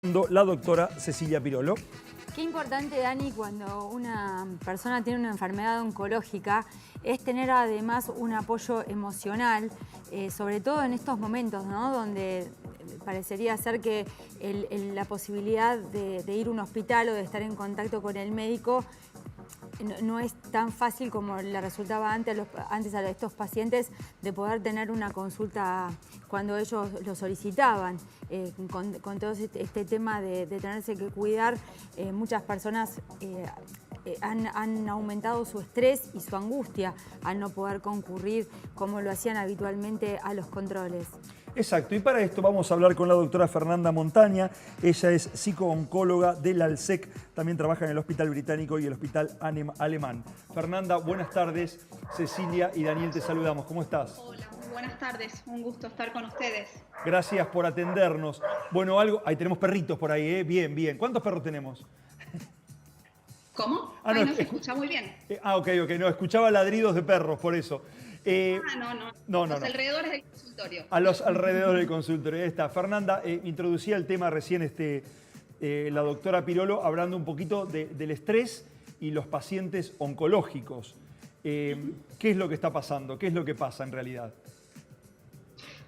La doctora Cecilia Pirolo. Qué importante, Dani, cuando una persona tiene una enfermedad oncológica, es tener además un apoyo emocional, sobre todo en estos momentos, ¿no? Donde parecería ser que la posibilidad de ir a un hospital o de estar en contacto con el médico no es tan fácil como le resultaba antes a estos pacientes de poder tener una consulta cuando ellos lo solicitaban. Con todo este tema de tenerse que cuidar, muchas personas han aumentado su estrés y su angustia al no poder concurrir como lo hacían habitualmente a los controles. Exacto, y para esto vamos a hablar con la doctora Fernanda Montaña. Ella es psico-oncóloga del ALSEC, también trabaja en el Hospital Británico y el Hospital Alemán. Fernanda, buenas tardes. Cecilia y Daniel te saludamos. ¿Cómo estás? Hola, muy buenas tardes. Un gusto estar con ustedes. Gracias por atendernos. Bueno, ahí tenemos perritos por ahí, ¿eh? Bien, bien. ¿Cuántos perros tenemos? ¿Cómo? No, No se escucha muy bien. Ok, no, escuchaba ladridos de perros, por eso. No. Los alrededores del consultorio. A los alrededores del consultorio. Ahí está. Fernanda, introducía el tema recién la doctora Pirolo hablando un poquito del estrés y los pacientes oncológicos. ¿Qué es lo que está pasando? ¿Qué es lo que pasa en realidad?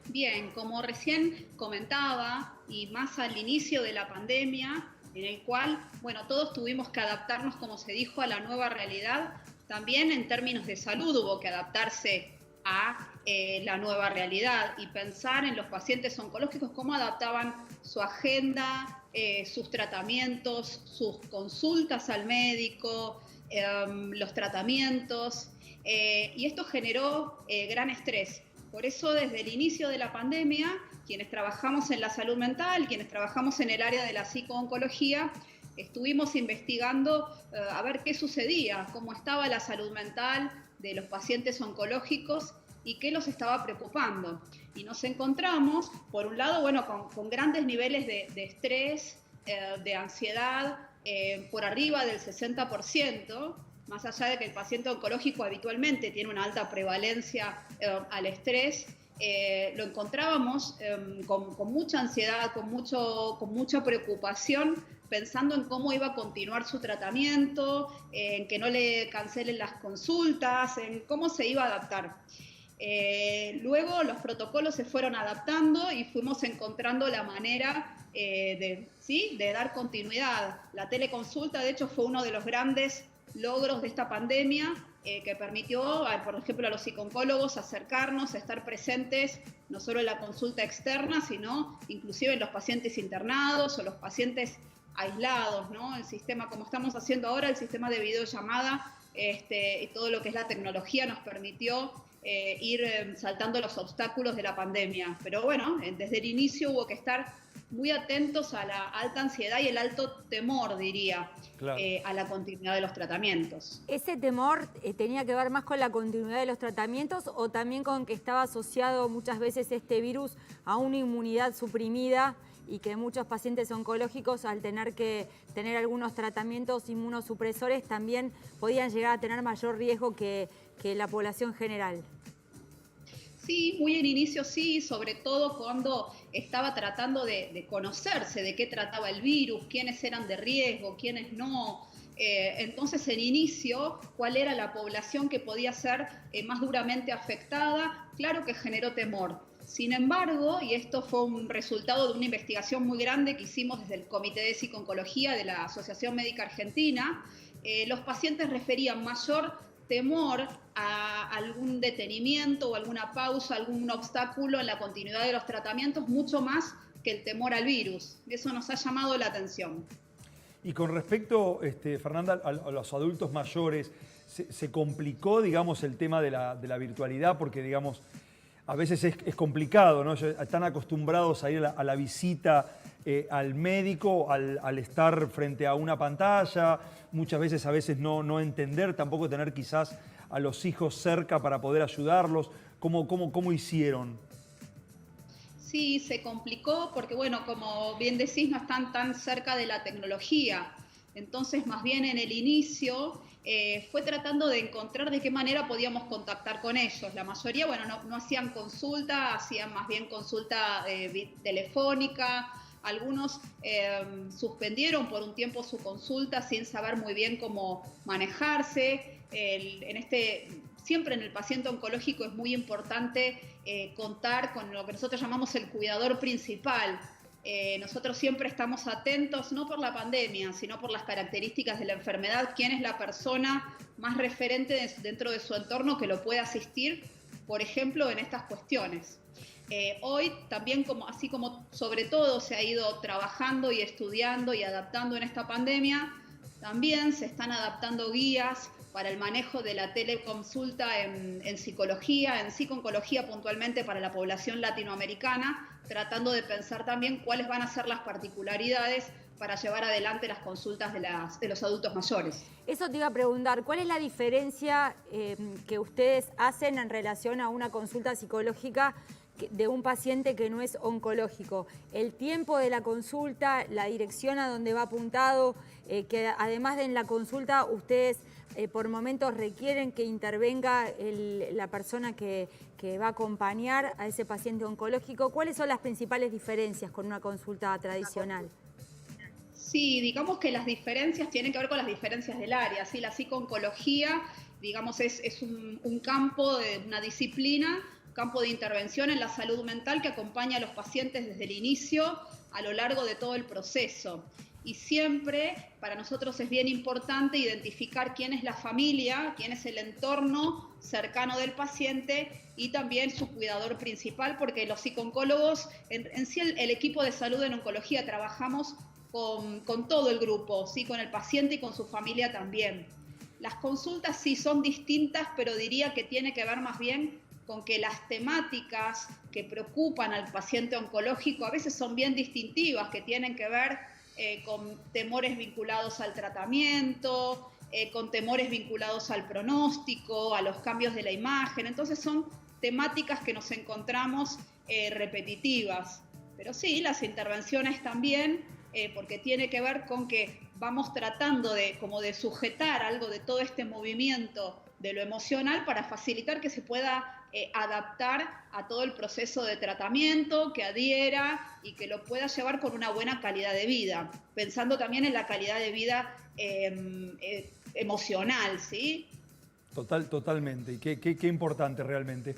Bien, como recién comentaba, y más al inicio de la pandemia, en el cual, bueno, todos tuvimos que adaptarnos, como se dijo, a la nueva realidad. También en términos de salud hubo que adaptarse a la nueva realidad y pensar en los pacientes oncológicos, cómo adaptaban su agenda, sus tratamientos, sus consultas al médico, los tratamientos, y esto generó gran estrés. Por eso, desde el inicio de la pandemia, quienes trabajamos en la salud mental, quienes trabajamos en el área de la psicooncología, estuvimos investigando a ver qué sucedía, cómo estaba la salud mental de los pacientes oncológicos y qué los estaba preocupando. Y nos encontramos, por un lado, bueno, con grandes niveles de estrés, de ansiedad, por arriba del 60%, más allá de que el paciente oncológico habitualmente tiene una alta prevalencia al estrés. Lo encontrábamos con mucha ansiedad, con mucha preocupación, pensando en cómo iba a continuar su tratamiento, en que no le cancelen las consultas, en cómo se iba a adaptar. Luego los protocolos se fueron adaptando y fuimos encontrando la manera de dar continuidad. La teleconsulta, de hecho, fue uno de los grandes logros de esta pandemia, que permitió, por ejemplo, a los psicooncólogos acercarnos, a estar presentes no solo en la consulta externa, sino inclusive en los pacientes internados o los pacientes aislados, ¿no? El sistema, como estamos haciendo ahora, el sistema de videollamada y todo lo que es la tecnología nos permitió ir saltando los obstáculos de la pandemia. Pero bueno, desde el inicio hubo que estar muy atentos a la alta ansiedad y el alto temor, diría, claro, a la continuidad de los tratamientos. ¿Ese temor tenía que ver más con la continuidad de los tratamientos o también con que estaba asociado muchas veces este virus a una inmunidad suprimida y que muchos pacientes oncológicos, al tener que tener algunos tratamientos inmunosupresores, también podían llegar a tener mayor riesgo que la población general? Sí, muy en inicio sí, sobre todo cuando estaba tratando de conocerse de qué trataba el virus, quiénes eran de riesgo, quiénes no. Entonces, en inicio, cuál era la población que podía ser más duramente afectada, claro que generó temor. Sin embargo, y esto fue un resultado de una investigación muy grande que hicimos desde el Comité de Psicooncología de la Asociación Médica Argentina, los pacientes referían mayor temor a algún detenimiento o alguna pausa, algún obstáculo en la continuidad de los tratamientos, mucho más que el temor al virus. Eso nos ha llamado la atención. Y con respecto, Fernanda, a los adultos mayores, ¿se complicó, digamos, el tema de la virtualidad? Porque, digamos, a veces es complicado, ¿no? Están acostumbrados a ir a la visita al médico, al estar frente a una pantalla, muchas veces a veces no entender, tampoco tener quizás a los hijos cerca para poder ayudarlos. ¿Cómo hicieron? Sí, se complicó porque, bueno, como bien decís, no están tan cerca de la tecnología. Entonces, más bien en el inicio fue tratando de encontrar de qué manera podíamos contactar con ellos. La mayoría, bueno, no hacían consulta, hacían más bien consulta telefónica, algunos suspendieron por un tiempo su consulta sin saber muy bien cómo manejarse. Siempre en el paciente oncológico es muy importante contar con lo que nosotros llamamos el cuidador principal. Nosotros siempre estamos atentos, no por la pandemia, sino por las características de la enfermedad, quién es la persona más referente dentro de su entorno que lo puede asistir, por ejemplo, en estas cuestiones. Hoy también, así como sobre todo se ha ido trabajando y estudiando y adaptando en esta pandemia, también se están adaptando guías para el manejo de la teleconsulta en psicología, en psico-oncología puntualmente para la población latinoamericana, tratando de pensar también cuáles van a ser las particularidades para llevar adelante las consultas de los adultos mayores. Eso te iba a preguntar, ¿cuál es la diferencia que ustedes hacen en relación a una consulta psicológica de un paciente que no es oncológico? El tiempo de la consulta, la dirección a donde va apuntado, que además de en la consulta ustedes por momentos requieren que intervenga la persona que va a acompañar a ese paciente oncológico. ¿Cuáles son las principales diferencias con una consulta tradicional? Sí, digamos que las diferencias tienen que ver con las diferencias del área. ¿Sí? La psico-oncología, digamos, es un campo, una disciplina, un campo de intervención en la salud mental que acompaña a los pacientes desde el inicio a lo largo de todo el proceso. Y siempre para nosotros es bien importante identificar quién es la familia, quién es el entorno cercano del paciente y también su cuidador principal, porque los psicooncólogos, en sí el equipo de salud en oncología trabajamos con todo el grupo, ¿sí? Con el paciente y con su familia también. Las consultas sí son distintas, pero diría que tiene que ver más bien con que las temáticas que preocupan al paciente oncológico a veces son bien distintivas, que tienen que ver con temores vinculados al tratamiento, con temores vinculados al pronóstico, a los cambios de la imagen. Entonces son temáticas que nos encontramos repetitivas. Pero sí, las intervenciones también, porque tiene que ver con que vamos tratando de sujetar algo de todo este movimiento de lo emocional para facilitar que se pueda adaptar a todo el proceso de tratamiento, que adhiera y que lo pueda llevar con una buena calidad de vida, pensando también en la calidad de vida emocional, ¿sí? Totalmente, y qué importante realmente.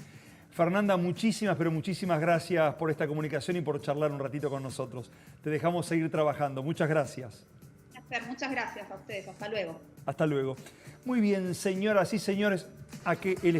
Fernanda, muchísimas, pero muchísimas gracias por esta comunicación y por charlar un ratito con nosotros. Te dejamos seguir trabajando. Muchas gracias. Muchas gracias a ustedes. Hasta luego. Hasta luego. Muy bien, señoras y señores, a que el